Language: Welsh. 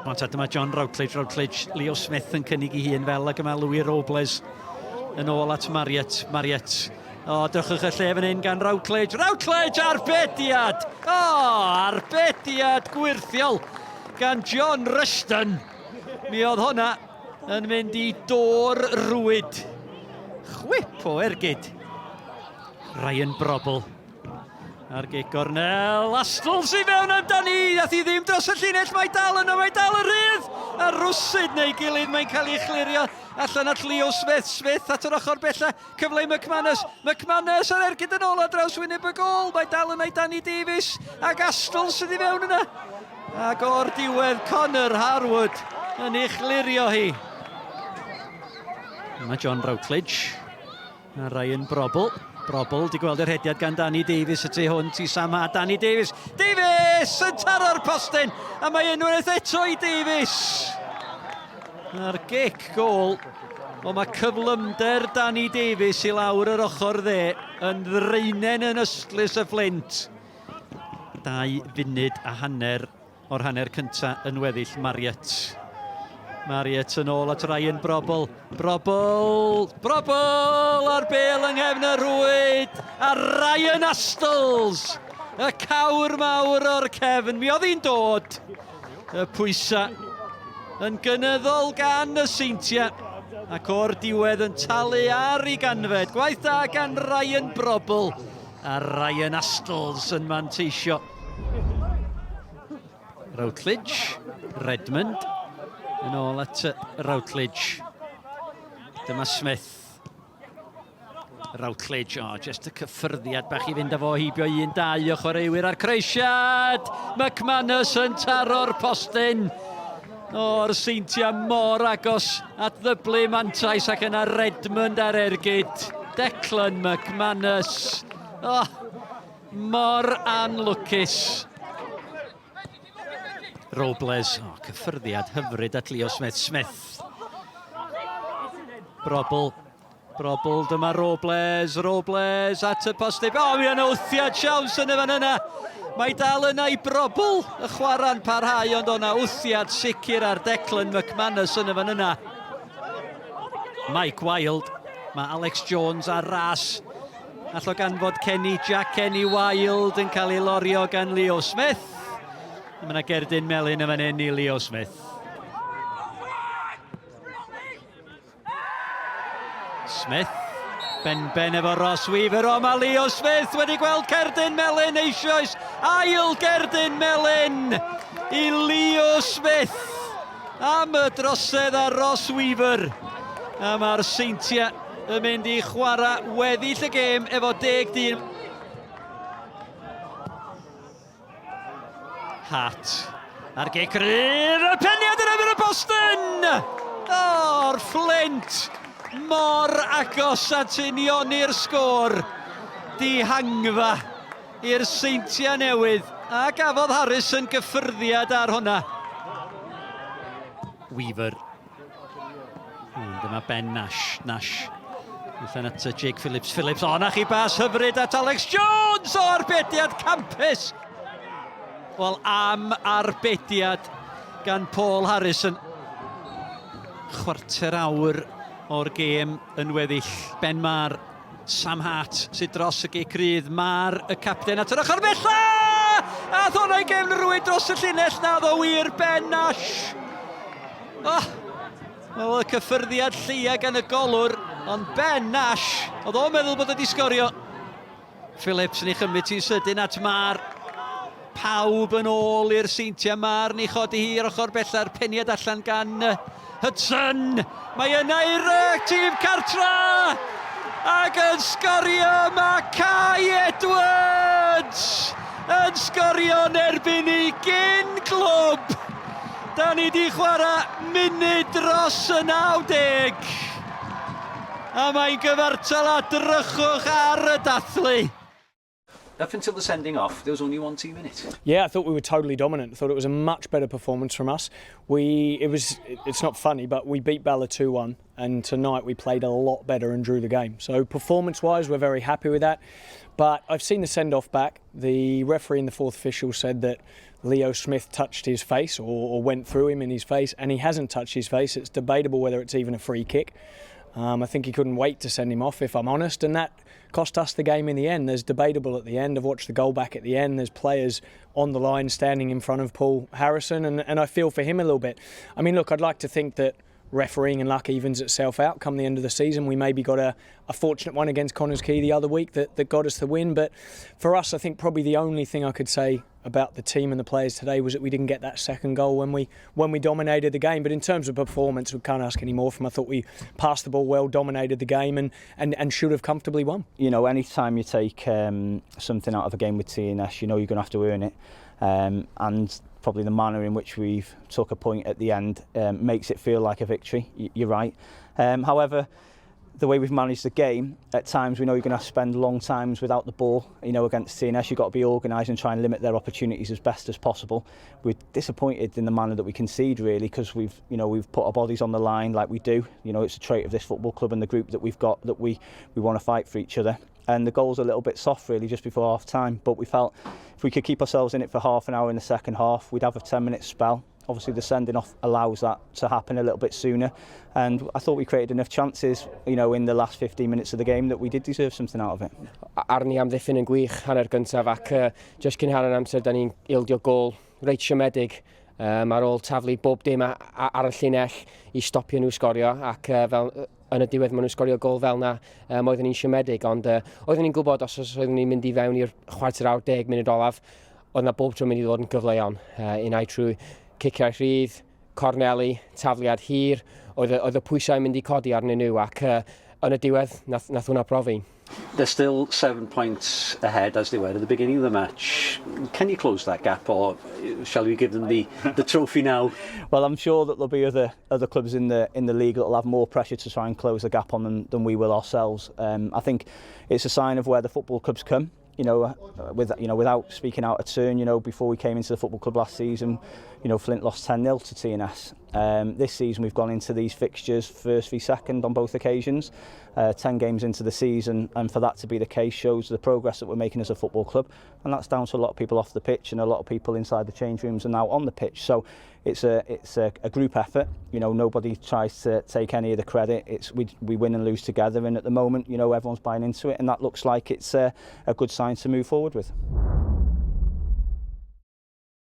Ond dyma John Routledge, Leo Smith yn cynnig I hun fel ac yma Louis Robles yn ôl at Marriott. O, dychwch y lle fan hyn gan Routledge, arbediad! O, arbediad gwirthiol gan John Rushton. Mi oedd hwnna yn mynd I dôr rwyd. Chwip o ergyd. Ryan Brobl. Ar gig gornel, Astles I fewn amdani, nath I ddim dros y llinell, mae dal y rydd, a rwsyd neu gilydd, mae'n cael ei chlirio allan at Leo Smith at yr ochr bella, cyfle I McManus ar ergyd yn ôl a draws wyneb y gol, mae dal yna I Danny Davies, ac Astles sydd I fewn yna, ac o'r diwedd Connor Harwood yn ei chlirio hi. Mae John Routledge a Ryan Brobl di gweld yr hediad gan Danny Davies y tu hwnt I Sam a Danny Davies yn taro'r postyn a mae unwaith eto I Davies a'r gic gol o mae cyflymder Danny Davies I lawr yr ochr dde yn ddreinen yn ystlys y Fflint 2 funud a hanner o'r hanner cynta yn weddill Marriott yn ôl at Ryan Brobl ar bel yng nghefn y rwyd a Ryan Astles y cawr mawr o'r cefn mi oedd hi'n dod y pwysa yn gynyddol gan y Seintiau ac o'r diwedd yn talu ar ei ganfed gwaith da gan Ryan Brobl a Ryan Astles yn manteisio Routledge, Redmond yn ôl at Routledge. Dyma Smith. Routledge, just y cyffyrddiad bach I fynd â fo hibio 1-2 o chwaraewyr ar creisiad. McManus yn taro'r postyn. O'r Seintiau mor agos at ddyblu mantais ac yna Redmond ar ergyd. Declan McManus. Mor anlwcus. Robles, cyffyrddiad hyfryd at Leo Smith. Brobl, dyma Robles at y postyn. Mi yn wthiad siawns yn y fan yna. Mae dal yna I Brobl, y chwarae'n parhau, ond o'na wthiad sicr ar Declan McManus yn y fan yna. Mike Wilde, mae Alex Jones ar ras. Allo ganfod Jack Kenny Wilde yn cael ei lorio gan Leo Smith. Mae yna gerdyn melyn y fan hyn I Leo Smith. Smith, ben efo Ross Weaver, mae Leo Smith wedi gweld cerdyn melyn eisoes. Ail gerdyn melyn I Leo Smith. Am y drosedd ar Ross Weaver. A mae'r Seintiau yn mynd I chwarae weddill y gêm efo 10-1. Hart ar gig rydd y peniad yn efo'r postyn o'r Fflint mor agos at unioni'r sgôr dihangfa i'r Seintiau Newydd a gafodd Harrison gyffyrddiad ar hwnna Weaver dyma Ben Nash allan at Jake Phillips na chi bas hyfryd at Alex Jones o arbediad campus Wel, am arbediad gan Paul Harrison. Chwarter awr o'r gêm yn weddill. Ben Mar, Sam Hart sydd dros y gic rydd. Mar, y capten at yr ochr bella! A ddonau gefn rwyd dros y llinell na ddo wir Ben Nash. Wel, y cyffyrddiad llia gan y golwr, ond Ben Nash, oedd o'n meddwl bod wedi sgorio. Phillips yn ei chymryd ti'n sydyn at Mar. Pawb yn ôl i'r Seintiau Mar ni chodi hi'r ochr bella'r peniad allan gan Hudson. Mae yna i'r tîm cartra ac yn sgorio mae Kai Edwards yn sgorio yn erbyn I gyn clwb. Da ni di chwarae munud dros y 90 a mae'n gyfartal a drychwch ar y dathlu. Up until the sending off, there was only 1 team in it. Yeah, I thought we were totally dominant. I thought it was a much better performance from us. It's not funny, but we beat Bala 2-1, and tonight we played a lot better and drew the game. So performance-wise, we're very happy with that. But I've seen the send-off back. The referee and the fourth official said that Leo Smith touched his face or went through him in his face, and he hasn't touched his face. It's debatable whether it's even a free kick. I think he couldn't wait to send him off, if I'm honest, and that cost us the game in the end. There's debatable at the end. I've watched the goal back at the end. There's players on the line standing in front of Paul Harrison, and I feel for him a little bit. I mean, look, I'd like to think that refereeing and luck evens itself out come the end of the season. We maybe got a fortunate one against Connors Quay the other week that got us the win, but for us, I think probably the only thing I could say about the team and the players today was that we didn't get that second goal when we dominated the game. But in terms of performance, we can't ask any more from. I thought we passed the ball well, dominated the game, and should have comfortably won. You know, any time you take something out of a game with TNS, you know you're going to have to earn it, and probably the manner in which we've took a point at the end makes it feel like a victory. You're right. However, the way we've managed the game, at times we know you're going to have to spend long times without the ball. You know, against TNS, you've got to be organised and try and limit their opportunities as best as possible. We're disappointed in the manner that we concede, really, because we've put our bodies on the line like we do. You know, it's a trait of this football club and the group that we've got, that we want to fight for each other. And the goal's a little bit soft, really, just before half time. But we felt if we could keep ourselves in it for half an hour in the second half, we'd have a 10-minute spell. Obviously, the sending off allows that to happen a little bit sooner. And I thought we created enough chances, you know, in the last 15 minutes of the game that we did deserve something out of it. Arni am ddiffyn yn gwych hanner gyntaf ac just cyn hanner amser da ni'n ildio gol reit siomedig ar ôl taflu bob dim ar y llinell I stopio nhw sgorio ac fel yn y diwedd maen nhw'n sgorio gol fel na oedden ni'n siomedig ond oedden ni'n gwybod os oedden ni'n mynd I fewn i'r chwarter awr 10 munud olaf oedd na bob tro mynd I ddod yn gyfleon unai trwy ciciau rhydd, corneli, tafliad hir, oedd y pwysau mynd I codi arnyn nhw ac yn y diwedd nath hwnna profi. They're still 7 points ahead as they were at the beginning of the match. Can you close that gap, or shall we give them the trophy now? Well, I'm sure that there'll be other clubs in the league that'll have more pressure to try and close the gap on them than we will ourselves. I think it's a sign of where the football clubs come. Without speaking out of turn, before we came into the football club last season, Fflint lost 10-0 to TNS. This season we've gone into these fixtures first v second on both occasions, 10 games into the season, and for that to be the case shows the progress that we're making as a football club, and that's down to a lot of people off the pitch and a lot of people inside the change rooms and now on the pitch. So it's a group effort. Nobody tries to take any of the credit. We win and lose together, and at the moment, everyone's buying into it, and that looks like it's a good sign to move forward with.